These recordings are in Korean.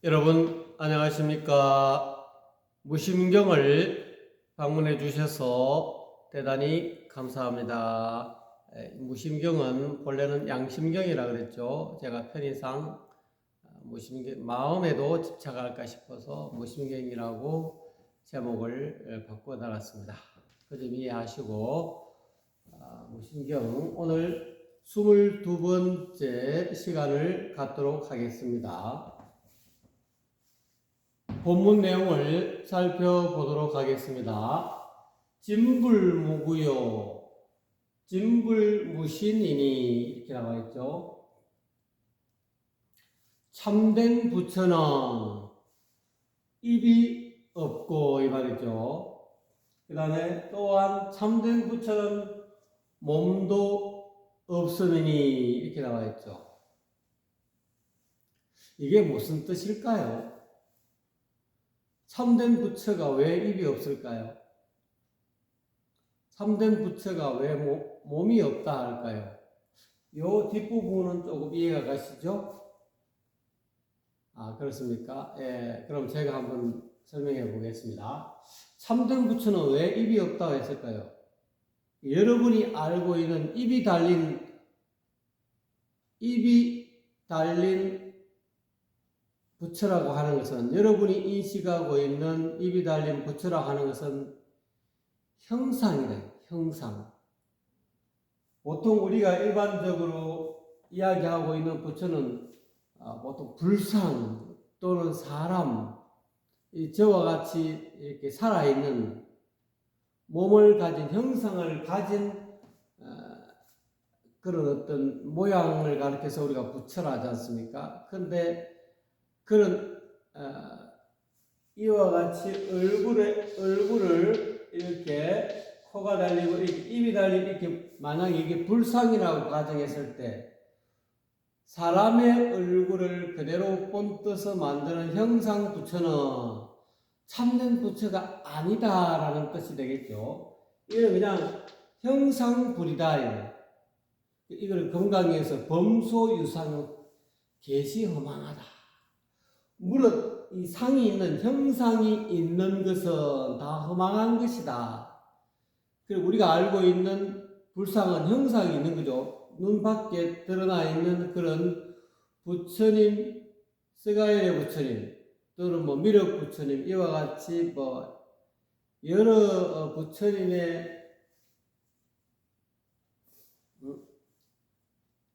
여러분 안녕하십니까? 무심경을 방문해 주셔서 대단히 감사합니다. 무심경은 본래는 양심경이라 그랬죠. 제가 편의상 무심경, 마음에도 집착할까 싶어서 무심경이라고 제목을 바꿔 달았습니다. 그 점 이해하시고 무심경 오늘 22번째 시간을 갖도록 하겠습니다. 본문 내용을 살펴보도록 하겠습니다. 진불무구요, 진불무신이니 이렇게 나와 있죠. 참된 부처는 입이 없고 이 말이죠. 그 다음에 또한 참된 부처는 몸도 없으니 이렇게 나와 있죠. 이게 무슨 뜻일까요? 참된 부처가 왜 입이 없을까요? 참된 부처가 왜 몸이 없다 할까요? 이 뒷부분은 조금 이해가 가시죠? 그렇습니까? 예, 그럼 제가 한번 설명해 보겠습니다. 참된 부처는 왜 입이 없다고 했을까요? 여러분이 알고 있는 입이 달린 부처라고 하는 것은, 여러분이 인식하고 있는 입이 달린 부처라고 하는 것은 형상이래, 형상. 보통 우리가 일반적으로 이야기하고 있는 부처는 보통 불상 또는 사람, 저와 같이 이렇게 살아있는 몸을 가진, 형상을 가진 그런 어떤 모양을 가리켜서 우리가 부처라 하지 않습니까? 그런데 그런 이와 같이 얼굴을 이렇게 코가 달리고 이렇게 입이 달리고 이렇게 만약에 이게 불상이라고 가정했을 때 사람의 얼굴을 그대로 본떠서 만드는 형상 부처는 참된 부처가 아니다라는 뜻이 되겠죠. 이건 그냥 형상불이다. 이걸 건강에서 범소유상 계시허망하다. 무릇 이 상이 있는, 형상이 있는 것은 다 허망한 것이다. 그리고 우리가 알고 있는 불상은 형상이 있는 거죠. 눈 밖에 드러나 있는 그런 부처님, 스가일의 부처님 또는 미륵 부처님, 이와 같이 여러 부처님의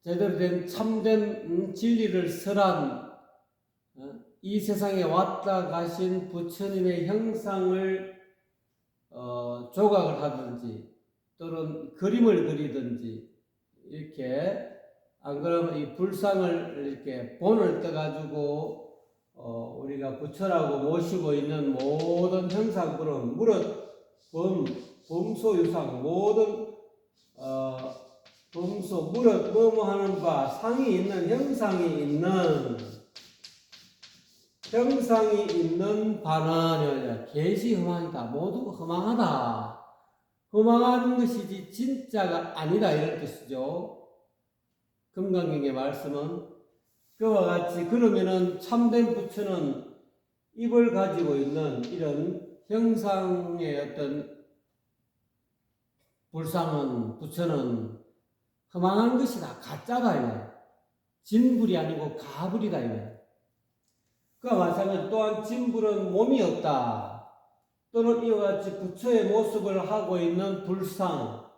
제대로 된 참된 진리를 설한 이 세상에 왔다 가신 부처님의 형상을 조각을 하든지 또는 그림을 그리든지 이렇게, 안 그러면 이 불상을 이렇게 본을 떠가지고 우리가 부처라고 모시고 있는 모든 형상들은 무릇 범소유상, 모든 범소, 무릇 뭐뭐 하는 바, 상이 있는, 형상이 있는 바는 계시 허망이다. 모두 허망하다. 허망한 것이지 진짜가 아니다, 이런 뜻이죠. 금강경의 말씀은 그와 같이, 그러면은 참된 부처는 입을 가지고 있는 이런 형상의 어떤 불상은, 부처는 허망한 것이다, 가짜다, 진불이 아니고 가불이다. 그와 마찬가지로 또한 진불은 몸이 없다. 또는 이와 같이 부처의 모습을 하고 있는 불상,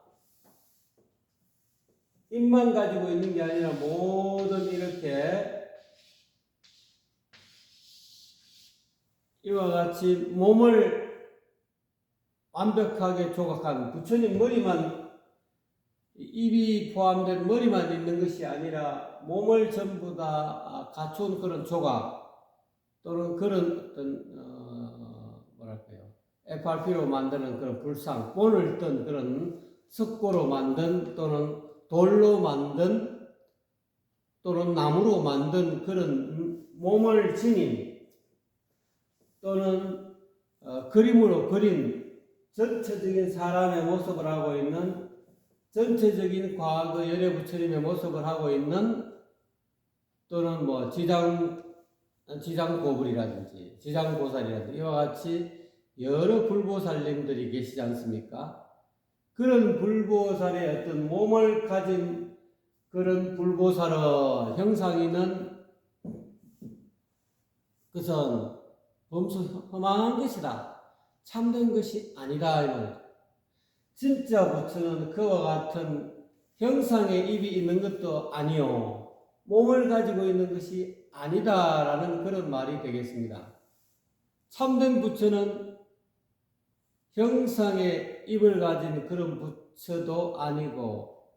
입만 가지고 있는 게 아니라 모든 이렇게 이와 같이 몸을 완벽하게 조각한 부처님 머리만, 입이 포함된 머리만 있는 것이 아니라 몸을 전부 다 갖춘 그런 조각, 또는 그런 어떤 FRP로 만드는 그런 불상, 본을 뜬 그런 석고로 만든 또는 돌로 만든 또는 나무로 만든 그런 몸을 지닌, 또는 그림으로 그린 전체적인 사람의 모습을 하고 있는, 전체적인 과거 열애 부처님의 모습을 하고 있는, 또는 지장 지장고불이라든지 지장보살이라든지 이와 같이 여러 불보살님들이 계시지 않습니까? 그런 불보살의 어떤 몸을 가진 그런 불보살의 형상이는 그것은 범수 허망한 것이다. 참된 것이 아니다. 이 말이죠. 진짜 부처는 그와 같은 형상의 입이 있는 것도 아니요. 몸을 가지고 있는 것이 아니다라는 그런 말이 되겠습니다. 참된 부처는 형상의 입을 가진 그런 부처도 아니고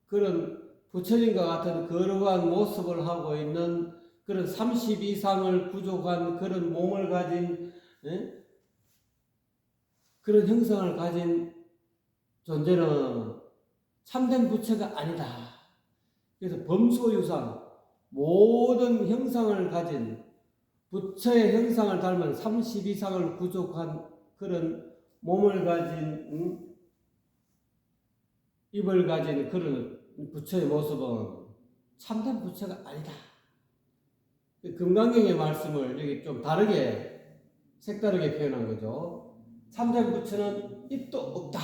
그런 부처님과 같은 거룩한 모습을 하고 있는 그런 32상을 부족한 그런 몸을 가진 그런 형상을 가진 존재는 참된 부처가 아니다. 그래서 범소유상 모든 형상을 가진 부처의 형상을 닮은 32상을 부족한 그런 몸을 가진 입을 가진 그런 부처의 모습은 참된 부처가 아니다. 금강경의 말씀을 여기 좀 다르게 색다르게 표현한 거죠. 참된 부처는 입도 없다.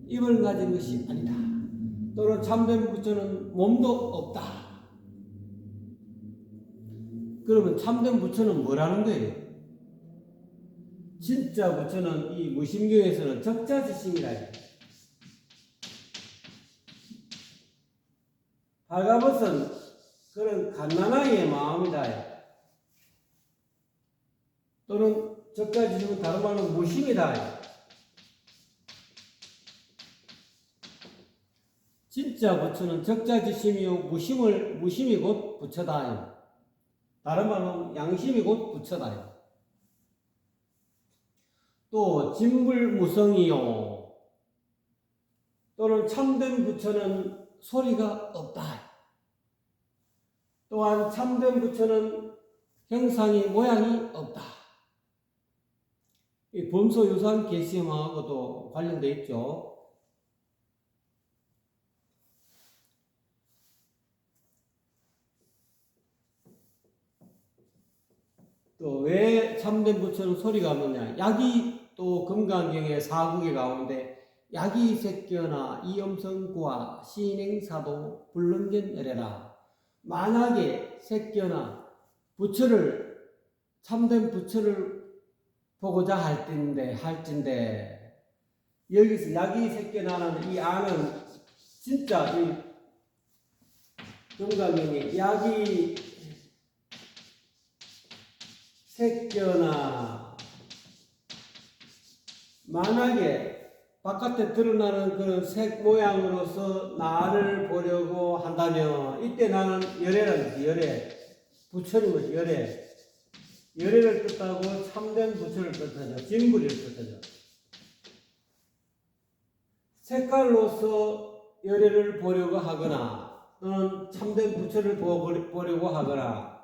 입을 가진 것이 아니다. 또는 참된 부처는 몸도 없다. 그러면 참된 부처는 뭐라는 거예요? 진짜 부처는 이 무심경에서는 적자지심이라 해요. 발가벗은 그런 갓난아이의 마음이다. 또는 적자지심은 다른 말로 무심이다. 진짜 부처는 적자지심이요 무심이 곧 부처다. 다른 말로 양심이 곧 부처다. 또 진불무성이요. 또는 참된 부처는 소리가 없다. 또한 참된 부처는 형상이 모양이 없다. 이 범소유상 계시음하고도 관련되어 있죠. 또 왜 참된 부처는 소리가 없느냐? 약이 또 금강경의 사국에 가운데 약이 새겨나 이엄성구와 신행사도 불능견열애라. 만약에 새겨나 부처를 참된 부처를 보고자 할진데 여기서 약이 새겨나는 이 안은 진짜 이 금강경에 약이 새겨나 만약에 바깥에 드러나는 그런 색 모양으로서 나를 보려고 한다면 이때 나는 열애라는 거지. 열애. 부처님은 열애를 뜻하고 참된 부처를 뜻하죠. 진불이를 뜻하죠. 색깔로서 열애를 보려고 하거나 또는 참된 부처를 보려고 하거나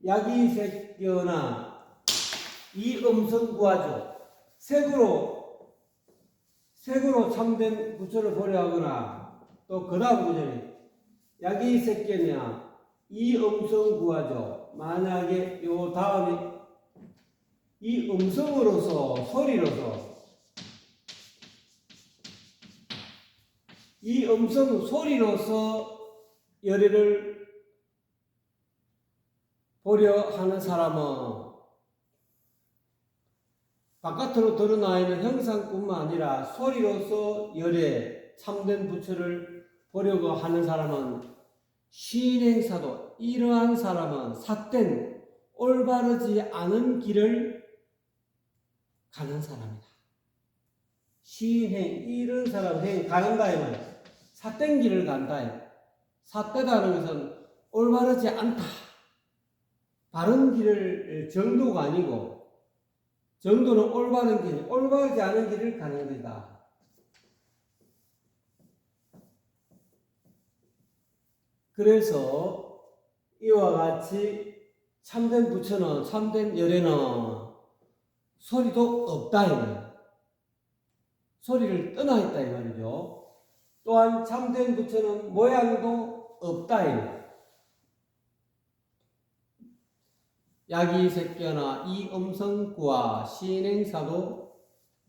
약이 새겨나 이 음성구하죠. 색으로 참된 부처를 보려 하거나 또 그 다음 구절에 약이 새겨냐 이 음성구하죠. 만약에 요 다음에 이 음성으로서 소리로서 이 음성 소리로서 열애를 보려 하는 사람은 바깥으로 드러나 있는 형상뿐만 아니라 소리로서 열애 참된 부처를 보려고 하는 사람은 신행사도 이러한 사람은 삿된 올바르지 않은 길을 가는 사람이다. 신행 이런 사람 가는다 이 말이야. 삿된 길을 간다. 삿되다는 것은 올바르지 않다. 바른 길을 정도가 아니고 정도는 올바른 길, 올바르지 않은 길을 가는 거다. 그래서 이와 같이 참된 부처는 참된 열애는 소리도 없다 이 말이에요. 소리를 떠나 있다 이 말이죠. 또한 참된 부처는 모양도 없다 이 말이에요. 야기새끼나 이음성구와 시행사도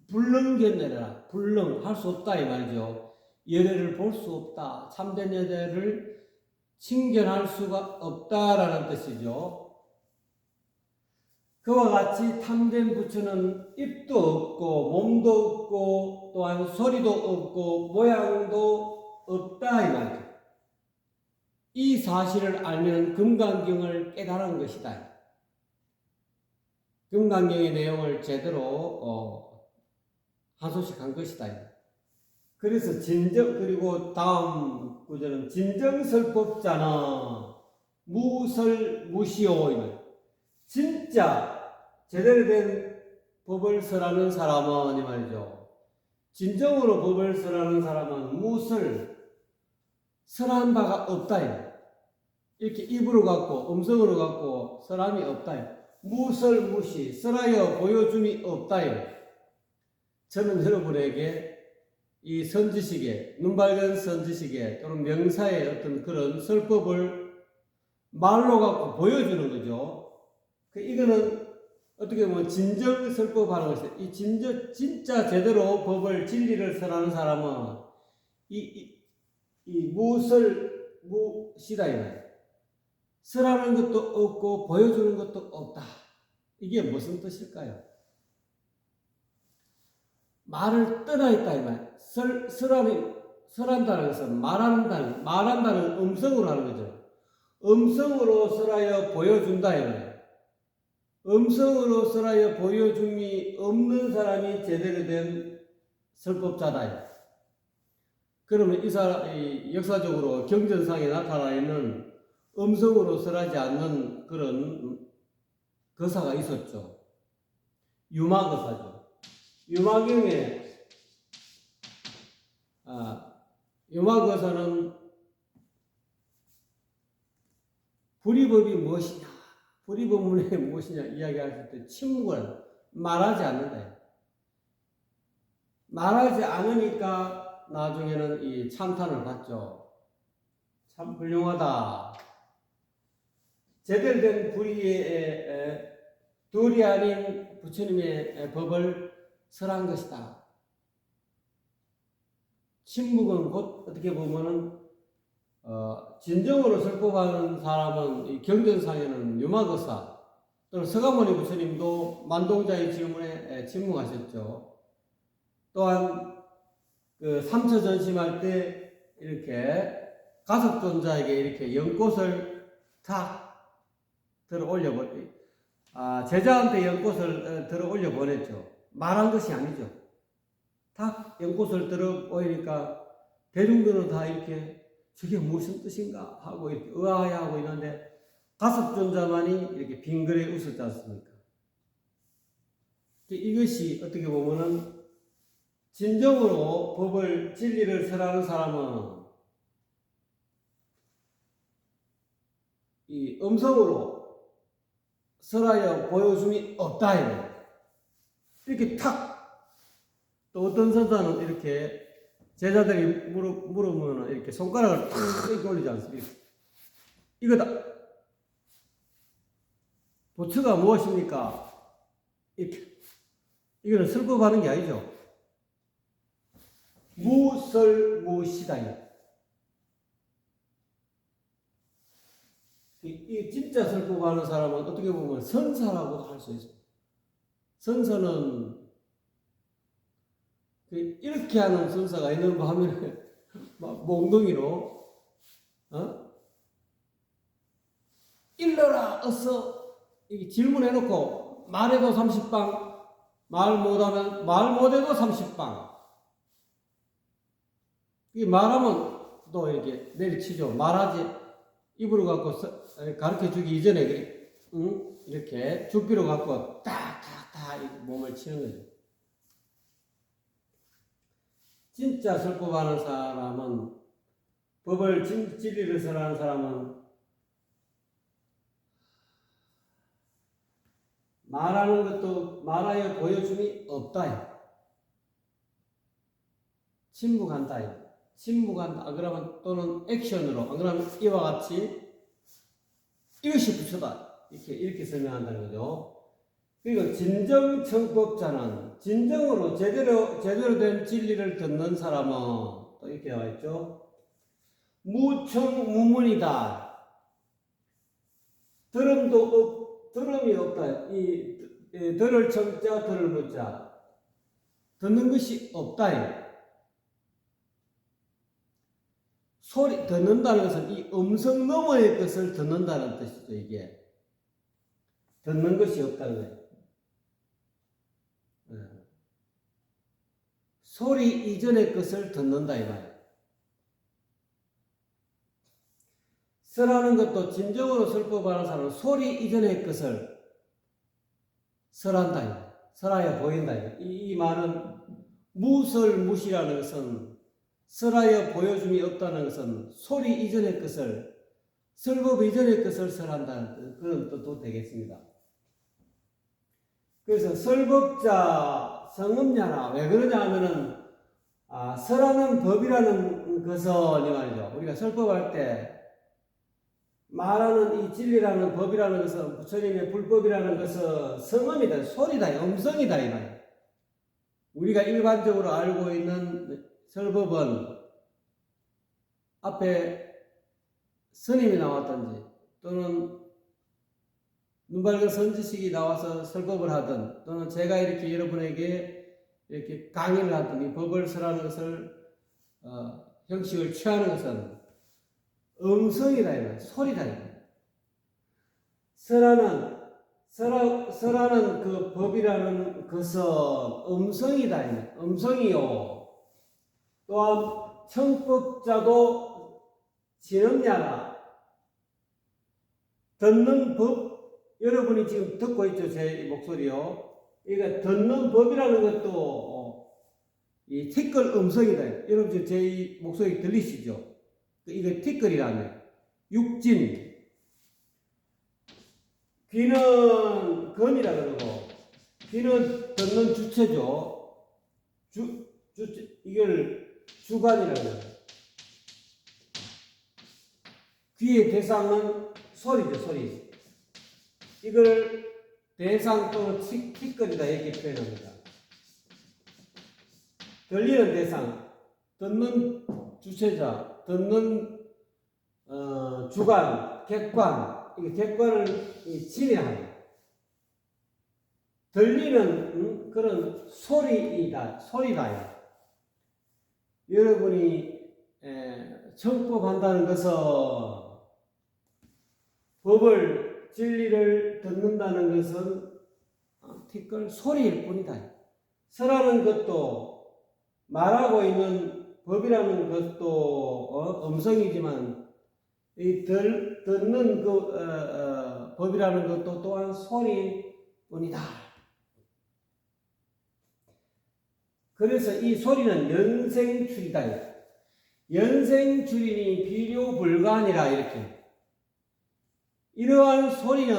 불능견내라. 불능 할 수 없다 이 말이죠. 열애를 볼 수 없다. 참된 열애를 칭견할 수가 없다라는 뜻이죠. 그와 같이 탐된 부처는 입도 없고 몸도 없고 또한 소리도 없고 모양도 없다 이 말이죠. 이 사실을 알면 금강경을 깨달은 것이다. 금강경의 내용을 제대로 하소식한 것이다. 그래서 그리고 다음 구절은 진정설법자는 무설무시오. 진짜 제대로 된 법을 설하는 사람은 이 말이죠. 진정으로 법을 설하는 사람은 설한 바가 없다. 이렇게 입으로 갖고 음성으로 갖고 설함이 없다. 무설무시 설하여 보여줌이 없다. 저는 여러분에게 이 선지식에 눈밝은 선지식에 또는 명사의 어떤 그런 설법을 말로 갖고 보여주는 거죠. 이거는 어떻게 보면 진정설법하는 것이에요. 이 진짜 제대로 법을 진리를 설하는 사람은 이 무시다 이거예요. 설하는 것도 없고 보여주는 것도 없다. 이게 무슨 뜻일까요? 말을 떠나 있다 이 말. 설한다는 것은 말한다는 음성으로 하는 거죠. 음성으로 설하여 보여준다 이 말이에요. 음성으로 설하여 보여줌이 없는 사람이 제대로 된 설법자다. 그러면 이 사람이 역사적으로 경전상에 나타나 있는 음성으로 설하지 않는 그런 거사가 있었죠. 유마거사죠. 유마거사는 불이법이 무엇이냐, 불이법문이 무엇이냐 이야기할 때 침묵을 말하지 않는다. 말하지 않으니까 나중에는 이 찬탄을 받죠. 참 훌륭하다. 제대로 된 불의의 둘이 아닌 부처님의 법을 설한 것이다. 침묵은 곧 어떻게 보면은 진정으로 설법하는 사람은 이 경전상에는 유마거사 또는 서가모니 부처님도 만동자의 질문에 침묵하셨죠. 또한 그 삼처전심할 때 이렇게 가섭존자에게 이렇게 연꽃을 탁 들어 올려버리, 제자한테 연꽃을 들어 올려 보냈죠. 말한 것이 아니죠. 탁 연꽃을 들어 보이니까 대중들은 다 이렇게 저게 무슨 뜻인가 하고 이렇게 의아해하고 있는데 가섭존자만이 이렇게 빙그레 웃었지 않습니까? 이것이 어떻게 보면은 진정으로 법을 진리를 설하는 사람은 이 음성으로 설하여 보여줌이 없다. 이렇게 탁, 또 어떤 선사는 이렇게 제자들이 물으면 이렇게 손가락을 탁 이렇게 올리지 않습니까? 이거다. 부처가 무엇입니까? 이렇게. 이거는 설법하는 게 아니죠. 무설무시다. 이 진짜 설법하는 사람은 어떻게 보면 선사라고도 할 수 있어요. 선사는 이렇게 하는 선사가 있는 거 하면 막 몽둥이로 일러라 어서 이렇게 질문해놓고 말해도 30방 말 못해도 30방 이 말하면 또 이렇게 내리치죠. 말하지 입으로 갖고 가르쳐 주기 이전에 이렇게 죽비로 갖고 딱딱딱 몸을 치는 거죠. 진짜 설법하는 사람은 법을 진리를 설하는 사람은 말하는 것도 말하여 보여줌이 없다. 침묵한다. 침묵한다. 그러면 또는 액션으로 안 그러면 이와 같이 이것이 부처다. 이렇게 설명한다는 거죠. 그리고 진정 청법자는 진정으로 제대로 된 진리를 듣는 사람은 또 이렇게 나와 있죠. 무청무문이다. 들음이 없다. 들을 청자, 들을 무자. 듣는 것이 없다. 소리, 듣는다는 것은 이 음성 너머의 것을 듣는다는 뜻이죠, 이게. 듣는 것이 없다는 거예요. 소리 이전의 것을 듣는다, 이 말이에요. 설하는 것도 진정으로 설법하는 사람은 소리 이전의 것을 설한다. 설하여 보인다. 이 말은 무설무시라는 것은 설하여 보여줌이 없다는 것은 소리 이전의 것을 설법 이전의 것을 설한다는 그런 뜻도 되겠습니다. 그래서 설법자 성음냐나 왜 그러냐 하면은 설하는 법이라는 것은 이 말이죠. 우리가 설법할 때 말하는 이 진리라는 법이라는 것은 부처님의 불법이라는 것은 성음이다, 소리다, 음성이다 이 말이에요. 우리가 일반적으로 알고 있는 설법은 앞에 스님이 나왔든지 또는 눈밝은 선지식이 나와서 설법을 하든 또는 제가 이렇게 여러분에게 이렇게 강의를 하든 이 법을 설하는 것을 형식을 취하는 것은 음성이다 이 말이에요. 소리다 이 말이에요. 설하는 그 법이라는 것은 음성이다 이 말이에요. 음성이요. 또한 청법자도 진음냐라. 듣는 법, 여러분이 지금 듣고 있죠, 제 목소리요. 그러니까 듣는 법이라는 것도 이 티끌 음성이다. 여러분 지금 제 목소리 들리시죠? 이거 티끌이라는 육진. 귀는 건이라 그러고 귀는 듣는 주체죠. 이걸 주관이라고 해요. 귀의 대상은 소리죠, 소리. 이걸 대상 또는 티끌이다 이렇게 표현합니다. 들리는 대상, 듣는 주체자, 듣는 주관, 객관, 이 객관을 진행합니다. 들리는 그런 소리다. 여러분이 청법한다는 것은 법을 진리를 듣는다는 것은 티끌 소리일 뿐이다. 설하는 것도 말하고 있는 법이라는 것도 음성이지만 이 듣는 그 법이라는 것도 또한 소리일 뿐이다. 그래서 이 소리는 연생출이다. 연생출이니 비료불가니라 이렇게. 이러한 소리는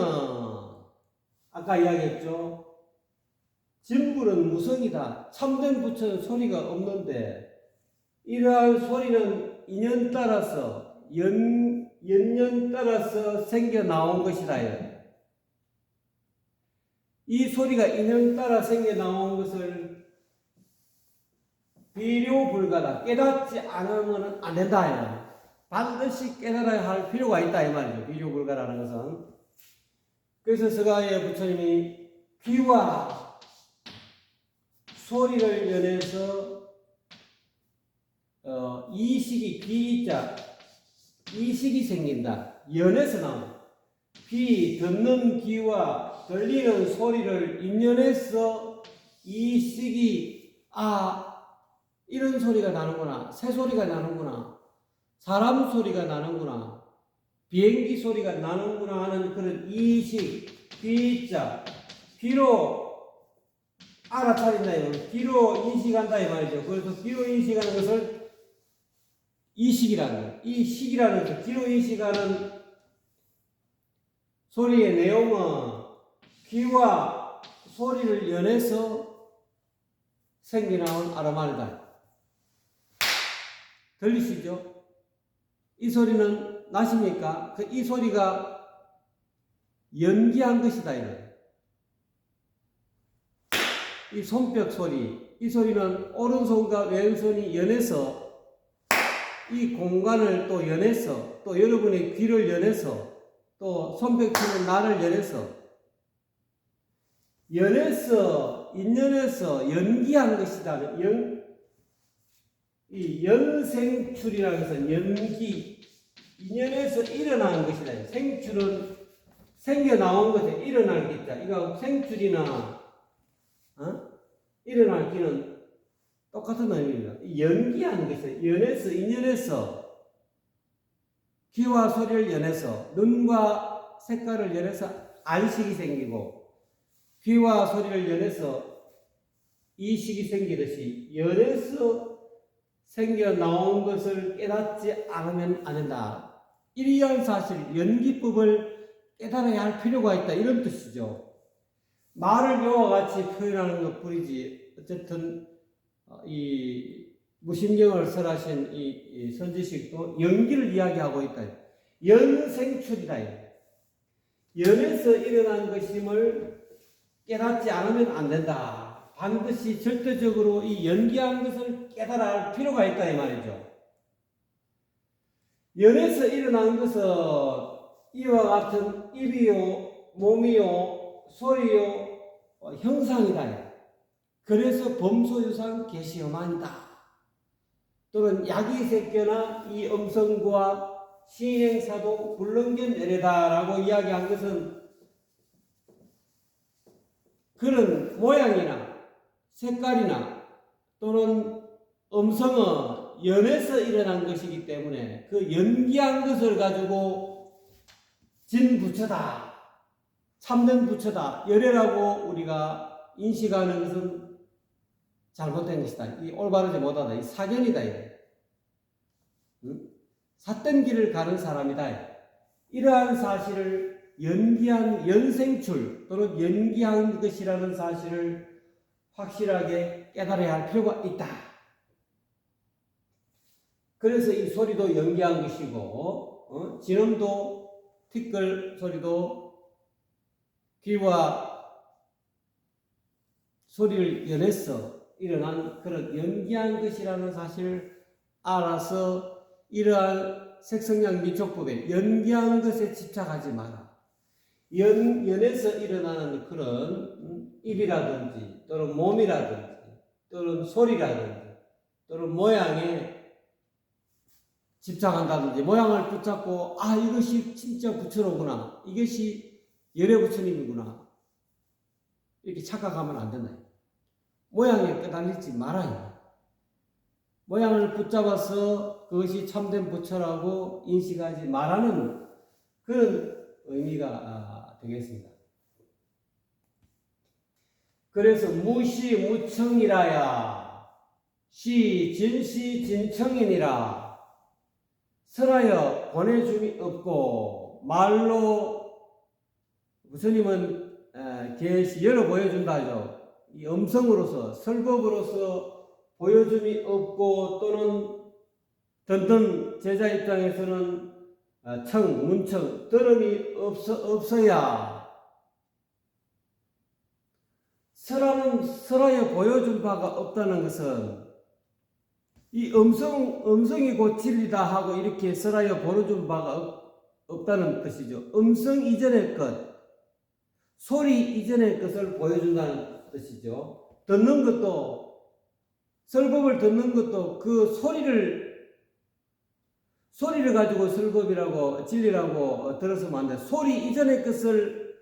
아까 이야기했죠. 진불은 무성이다. 참된 부처는 소리가 없는데 이러한 소리는 인연 따라서 연년 따라서 생겨 나온 것이다. 이 소리가 인연 따라 생겨 나온 것을 비료불가다. 깨닫지 않으면 안 된다. 반드시 깨달아야 할 필요가 있다 이 말이죠. 비료불가라는 것은. 그래서 서가의 부처님이 귀와 소리를 연해서 이식이 귀자 이식이 생긴다. 연해서 나온다. 귀 듣는 귀와 들리는 소리를 인연해서 이식이 이런 소리가 나는구나. 새 소리가 나는구나. 사람 소리가 나는구나. 비행기 소리가 나는구나 하는 그런 이식, 귀자, 귀로 알아차린다. 귀로 인식한다 이 말이죠. 그래서 귀로 인식하는 것을 이식이라는 거예요. 이 식이라는 것, 귀로 인식하는 소리의 내용은 귀와 소리를 연해서 생겨나온 아로마이다. 들리시죠? 이 소리는 나십니까? 이 소리가 연기한 것이다. 이 손뼉 소리, 이 소리는 오른손과 왼손이 연해서 이 공간을 또 연해서 또 여러분의 귀를 연해서 또 손뼉 치는 나를 연해서 인연해서 연기한 것이다. 이 연생출이라는 것은 연기, 인연에서 일어나는 것이다. 생출은 생겨 나온 것에 일어날 게 있다. 이거 생출이나 일어날 기는 똑같은 의미입니다. 연기하는 것이다. 연해서 인연해서 귀와 소리를 연해서 눈과 색깔을 연해서 안식이 생기고 귀와 소리를 연해서 이식이 생기듯이 연해서 생겨 나온 것을 깨닫지 않으면 안 된다. 이러한 사실, 연기법을 깨달아야 할 필요가 있다. 이런 뜻이죠. 말을 이와 같이 표현하는 것 뿐이지, 어쨌든, 이 무심경을 설하신 이 선지식도 연기를 이야기하고 있다. 연생출이다. 연에서 일어난 것임을 깨닫지 않으면 안 된다. 반드시 절대적으로 이 연기한 것을 깨달아야 할 필요가 있다 이 말이죠. 연에서 일어난 것은 이와 같은 입이요, 몸이요, 소리요, 형상이다. 그래서 범소유상 계시어만이다. 또는 약이새겨나 이 음성과 신행사도 불능견 내래다라고 이야기한 것은 그런 모양이나 색깔이나 또는 음성은 연에서 일어난 것이기 때문에 그 연기한 것을 가지고 진부처다, 참된 부처다, 열애라고 우리가 인식하는 것은 잘못된 것이다. 이 올바르지 못하다. 이 사견이다. 삿된 길을 가는 사람이다. 이러한 사실을 연기한 연생출 또는 연기한 것이라는 사실을 확실하게 깨달아야 할 필요가 있다. 그래서 이 소리도 연기한 것이고, 진음도 티끌 소리도 귀와 소리를 연해서 일어난 그런 연기한 것이라는 사실을 알아서 이러한 색성량 미촉법에 연기한 것에 집착하지 마라. 연에서 일어나는 그런 입이라든지 또는 몸이라든지 또는 소리라든지 또는 모양에 집착한다든지 모양을 붙잡고 이것이 진짜 부처로구나, 이것이 열애 부처님이구나 이렇게 착각하면 안 된다. 모양에 끄달리지 말아요. 모양을 붙잡아서 그것이 참된 부처라고 인식하지 말라는 그런 의미가 되겠습니다. 그래서 무시무청이라야 시 진시 진청이니라 설하여 보내줌이 없고 말로 부처님은 계시 열어 보여준다 하죠. 이 음성으로서 설법으로서 보여줌이 없고 또는 든든 제자 입장에서는 문청 들음이 없어야 설하여 보여준 바가 없다는 것은 이 음성이 곧 진리다 하고 이렇게 설하여 보여준 바가 없다는 뜻이죠. 음성 이전의 것, 소리 이전의 것을 보여준다는 뜻이죠. 듣는 것도, 설법을 듣는 것도 그 소리를 가지고 설법이라고 진리라고 들어서면 안 돼. 소리 이전의 것을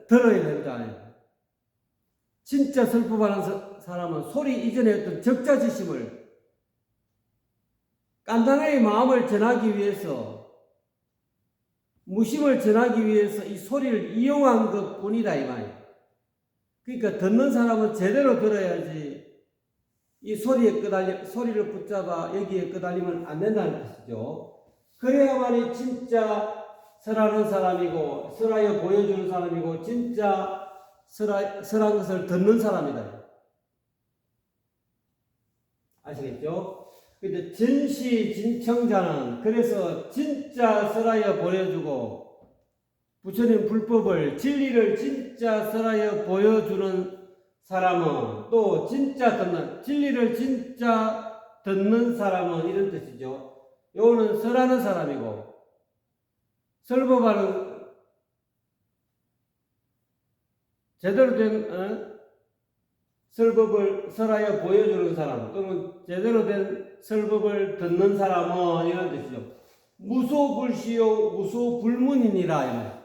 들어야 된다. 진짜 설법하는 사람은 소리 이전의 어떤 적자지심을 간단하게 마음을 전하기 위해서, 무심을 전하기 위해서 이 소리를 이용한 것 뿐이다 이 말이에요. 그러니까 듣는 사람은 제대로 들어야지 이 소리를 붙잡아 여기에 끄달리면 안 된다는 뜻이죠. 그래야만이 진짜 설하는 사람이고 설하여 보여주는 사람이고 진짜 설한 것을 듣는 사람이다. 아시겠죠? 근데 진시 진청자는 그래서 진짜 설하여 보여주고 부처님 불법을 진리를 진짜 설하여 보여주는 사람은 또 진짜 듣는 진리를 진짜 듣는 사람은 이런 뜻이죠. 요거는 설하는 사람이고 설법하는 제대로 된 설법을 설하여 보여주는 사람 또는 제대로 된 설법을 듣는 사람은 이런 뜻이죠. 무소불시요 무소불문이니라.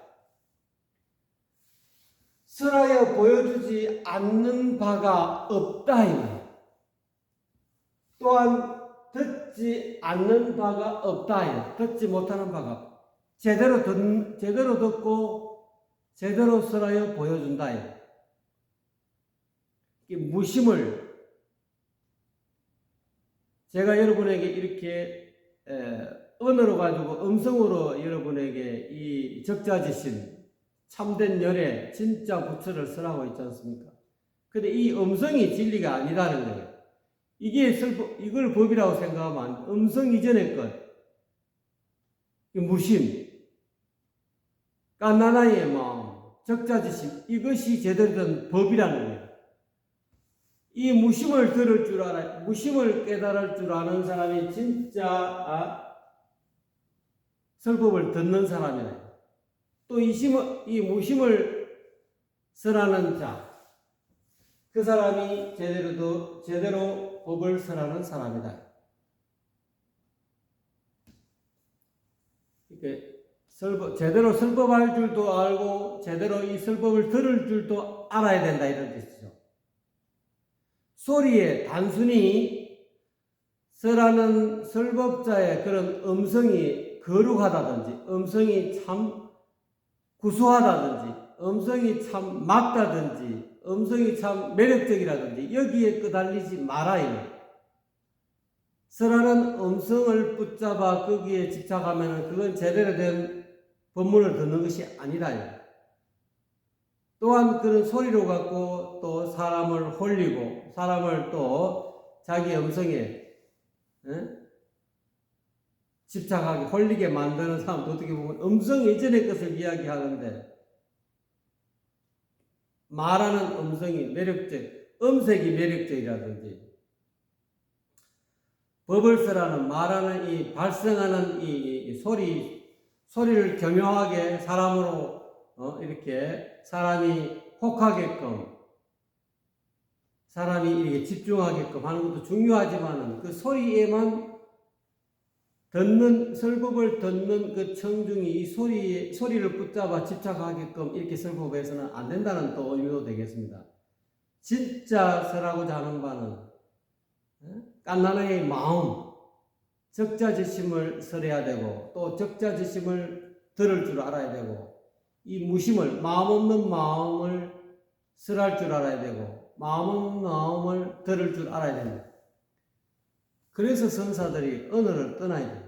설하여 보여주지 않는 바가 없다. 또한 듣지 않는 바가 없다. 듣지 못하는 바가 제대로 듣고 제대로 설하여 보여준다. 무심을 제가 여러분에게 이렇게 언어로 가지고 음성으로 여러분에게 이 적자지신 참된 열의 진짜 부처를 설하고 있지 않습니까? 근데 이 음성이 진리가 아니다는 거예요. 이걸 법이라고 생각하면 음성 이전의 것, 무심, 깐나나의 마음, 적자지심, 이것이 제대로 된 법이라는 거예요. 이 무심을 들을 줄 알아, 무심을 깨달을 줄 아는 사람이 진짜 설법을 듣는 사람이에요. 또 이 무심을 설하는 자, 그 사람이 제대로 법을 설하는 사람이다. 이렇게 제대로 설법할 줄도 알고 제대로 이 설법을 들을 줄도 알아야 된다 이런 뜻이죠. 소리에 단순히 설하는 설법자의 그런 음성이 거룩하다든지 음성이 참 구수하다든지 음성이 참 맞다든지 음성이 참 매력적이라든지 여기에 끄달리지 말아요. 설하는 음성을 붙잡아 거기에 집착하면 그건 제대로 된 법문을 듣는 것이 아니라요. 또한 그런 소리로 갖고 또 사람을 홀리고 사람을 또 자기 음성에 집착하게 홀리게 만드는 사람도 어떻게 보면 음성 이전의 것을 이야기하는데 말하는 음성이 음색이 매력적이라든지 법을 설하는 말하는 이 발생하는 이 소리를 교묘하게 사람으로 이렇게 사람이 혹하게끔 사람이 이렇게 집중하게끔 하는 것도 중요하지만은 그 소리에만 설법을 듣는 그 청중이 이 소리를 붙잡아 집착하게끔 이렇게 설법해서는 안 된다는 또 의미도 되겠습니다. 진짜 설하고자 하는 바는 깐나나의 마음, 적자지심을 설해야 되고 또 적자지심을 들을 줄 알아야 되고 이 무심을 마음 없는 마음을 설할 줄 알아야 되고 마음 없는 마음을 들을 줄 알아야 됩니다. 그래서 선사들이 언어를 떠나야 돼요.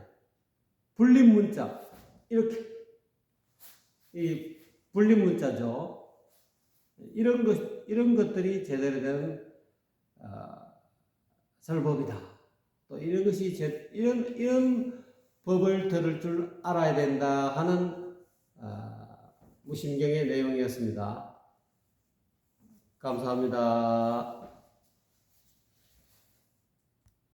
불림문자 이렇게 이 불림문자죠. 이런 것들이 제대로 된 설법이다. 또 이런 것이 이런 법을 들을 줄 알아야 된다 하는 무심경의 내용이었습니다. 감사합니다.